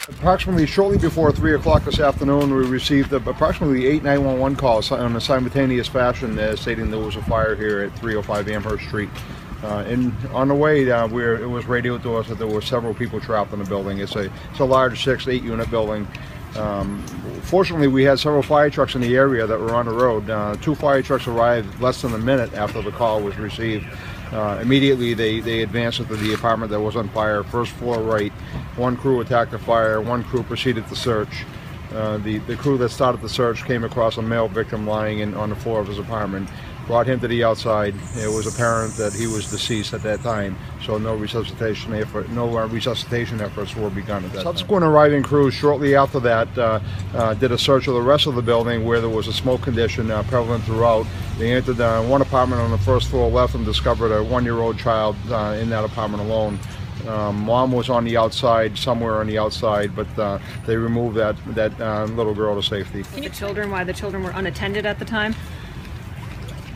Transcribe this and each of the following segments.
Approximately shortly before 3 o'clock this afternoon, we received approximately 8 911 calls in a simultaneous fashion stating there was a fire here at 305 Amherst Street. And on the way, it was radioed to us that there were several people trapped in the building. It's a large 6-8 unit building. Fortunately, we had several fire trucks in the area that were on the road. 2 fire trucks arrived less than a minute after the call was received. Immediately they advanced into the apartment that was on fire, first floor right. 1 crew attacked the fire, 1 crew proceeded to search. The crew that started the search came across a male victim lying on the floor of his apartment, brought him to the outside. It was apparent that he was deceased at that time, so no resuscitation efforts were begun at that time. Subsequent arriving crews shortly after that did a search of the rest of the building where there was a smoke condition prevalent throughout. They entered one apartment on the first floor left and discovered a 1-year-old child in that apartment alone. Mom was on the outside, somewhere on the outside, but they removed that little girl to safety. Can you children why the children were unattended at the time?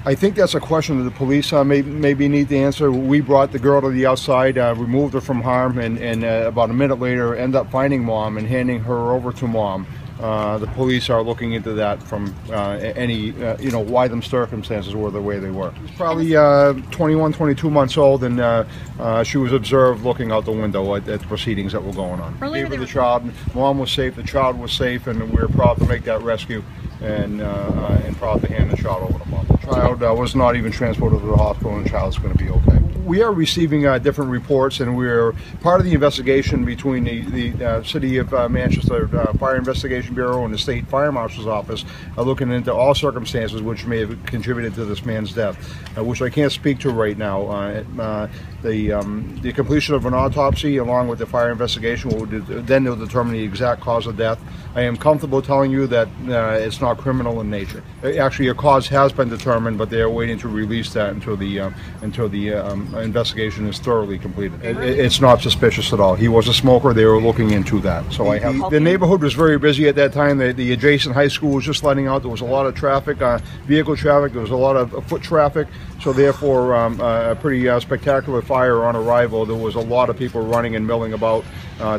I think that's a question that the police maybe need to answer. We brought the girl to the outside, removed her from harm, and about a minute later ended up finding Mom and handing her over to Mom. The police are looking into that from any, why them circumstances were the way they were. She's probably 21, 22 months old, and she was observed looking out the window at the proceedings that were going on. Gave her the child. Mom was safe, the child was safe, and we were proud to make that rescue and proud to hand the child over to Mom. The child was not even transported to the hospital, and the child's going to be okay. We are receiving different reports, and we're part of the investigation between the City of Manchester Fire Investigation Bureau and the State Fire Marshal's Office, looking into all circumstances which may have contributed to this man's death, which I can't speak to right now. The completion of an autopsy along with the fire investigation will then determine the exact cause of death. I am comfortable telling you that it's not criminal in nature. Actually, a cause has been determined, but they are waiting to release that until the investigation is thoroughly completed. It's not suspicious at all. He was a smoker. They were looking into that. So the neighborhood was very busy at that time. The adjacent high school was just letting out. There was a lot of traffic, vehicle traffic. There was a lot of foot traffic. So therefore, a pretty spectacular fire on arrival. There was a lot of people running and milling about,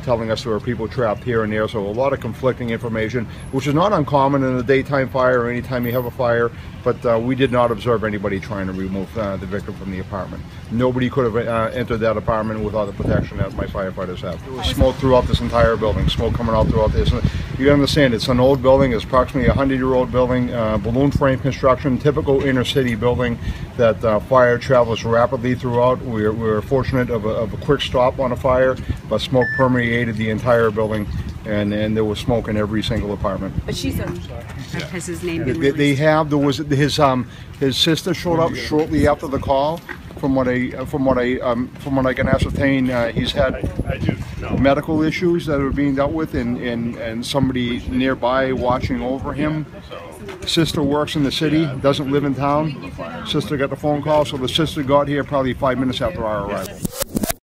telling us there were people trapped here and there. So a lot of conflicting information, which is not uncommon in a daytime fire or anytime you have a fire. But we did not observe anybody trying to remove the victim from the apartment. Nobody could have entered that apartment without the protection that my firefighters have. There was smoke throughout this entire building, smoke coming out throughout this. You understand, it's an old building. It's approximately a 100-year-old building, balloon frame construction, typical inner city building that fire travels rapidly throughout. We were fortunate of a quick stop on a fire, but smoke permeated the entire building, and there was smoke in every single apartment. But has his name been released? They have. There was his sister showed up shortly after the call. From what I can ascertain, he's had medical issues that are being dealt with, and somebody nearby watching over him. Sister works in the city, doesn't live in town. Sister got the phone call, so the sister got here probably 5 minutes after our arrival.